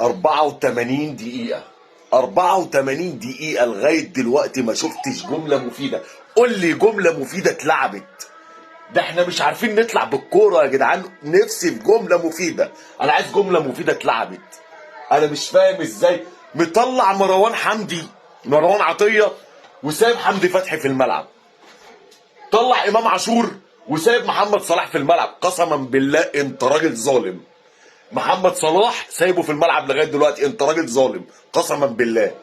84 دقيقة 84 دقيقة لغاية دلوقتي ما شفتش جملة مفيدة. قول لي جملة مفيدة اتلعبت. ده احنا مش عارفين نطلع بالكورة يا جدعان. نفسي في جملة مفيدة. انا عايز جملة مفيدة اتلعبت. انا مش فاهم ازاي مطلع مروان عطية وسايب حمدي فتحي في الملعب. طلع امام عاشور وسايب محمد صلاح في الملعب. قسما بالله انت راجل ظالم. محمد صلاح سايبه في الملعب لغايه دلوقتي. انت راجل ظالم قسما بالله.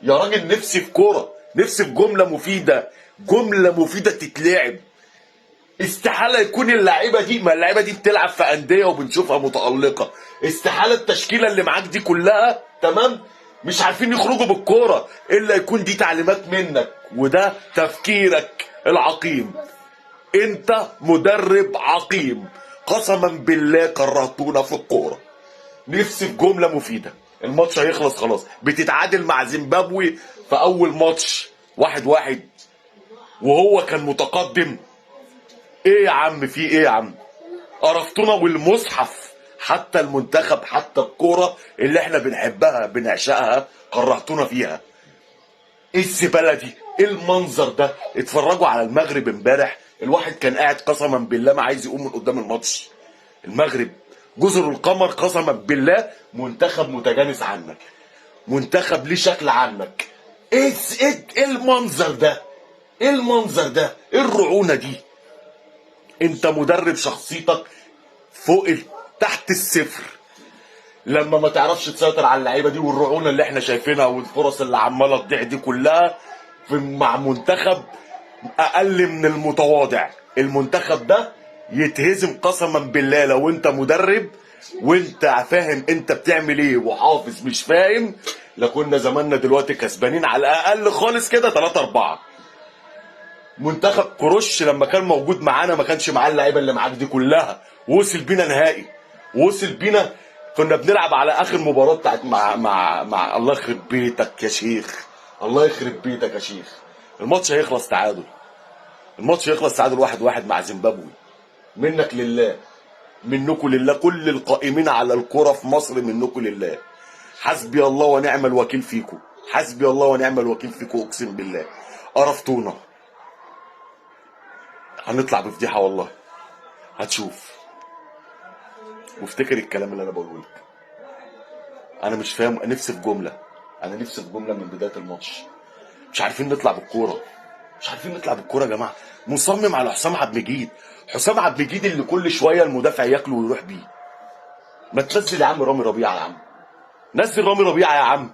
يا راجل نفسي في كوره، نفسي في جمله مفيده، جمله مفيده تتلعب. استحاله يكون اللعيبه دي، ما اللعيبه دي بتلعب في انديه وبنشوفها متالقه. استحاله التشكيله اللي معاك دي كلها تمام مش عارفين يخرجوا بالكوره الا يكون دي تعليمات منك، وده تفكيرك العقيم. انت مدرب عقيم قسما بالله. كرهتونا في الكوره. نفسي في جمله مفيده. الماتش هيخلص خلاص. بتتعادل مع زيمبابوي في اول ماتش 1-1 وهو كان متقدم. ايه يا عم في ايه يا عم؟ قرفتونا والمصحف. حتى المنتخب، حتى الكوره اللي احنا بنحبها بنعشقها كرهتونا فيها. ايه الزباله دي؟ ايه المنظر ده؟ اتفرجوا على المغرب امبارح. الواحد كان قاعد قسما بالله ما عايز يقوم من قدام الماتش. المغرب جزر القمر قسما بالله منتخب متجانس عنك. منتخب ليه شكل عنك. ايه المنظر ده؟ ايه المنظر ده؟ ايه الرعونه دي؟ انت مدرب شخصيتك فوق تحت الصفر. لما ما تعرفش تسيطر على اللعيبه دي والرعونه اللي احنا شايفينها والفرص اللي عماله تضيع دي كلها مع منتخب اقل من المتواضع. المنتخب ده يتهزم قسما بالله. لو انت مدرب وانت فاهم انت بتعمل ايه وحافظ مش فاهم، لكنا زماننا دلوقتي كسبانين على الاقل خالص كده 3-4. منتخب كروش لما كان موجود معانا ما كانش معاه اللعيبه اللي معاك دي كلها. وصل بينا نهائي. وصل بينا. كنا بنلعب على اخر مباراه بتاعت مع الله يخرب بيتك يا شيخ. الله يخرب بيتك يا شيخ. الماتش هيخلص تعادل. الماتش هيخلص تعادل 1-1 مع زيمبابوي. منك لله. منكم لله. كل القائمين على الكرة في مصر منكم لله. حسبي الله ونعم الوكيل فيكم. حسبي الله ونعم الوكيل فيكم اقسم بالله. قرفتونا. هنطلع بفضيحه والله. هتشوف. وافتكر الكلام اللي انا بقوله لك. انا مش فاهم. نفسي في جمله. انا نفسي في جمله من بدايه الماتش. مش عارفين نطلع بالكوره. مش عارفين نطلع بالكوره يا جماعه. مصمم على حسام عبد المجيد. حسام عبد المجيد اللي كل شويه المدافع ياكله ويروح بيه. ما تنزل يا عم رامي ربيعه يا عم. نزل رامي ربيعه يا عم.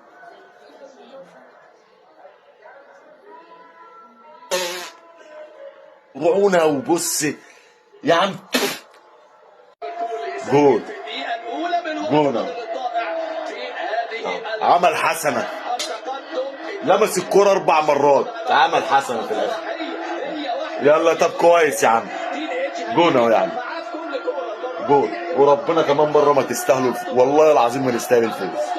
رعونه وبص يا عم. جول. جول. عمل حسنه. لمس الكرة 4 مرات. عمل حسنه في الاخر. يلا طب كويس يا عم. جون اهو يا عم. جول. وربنا كمان مره ما تستاهلوا والله العظيم ما نستاهل الفوز.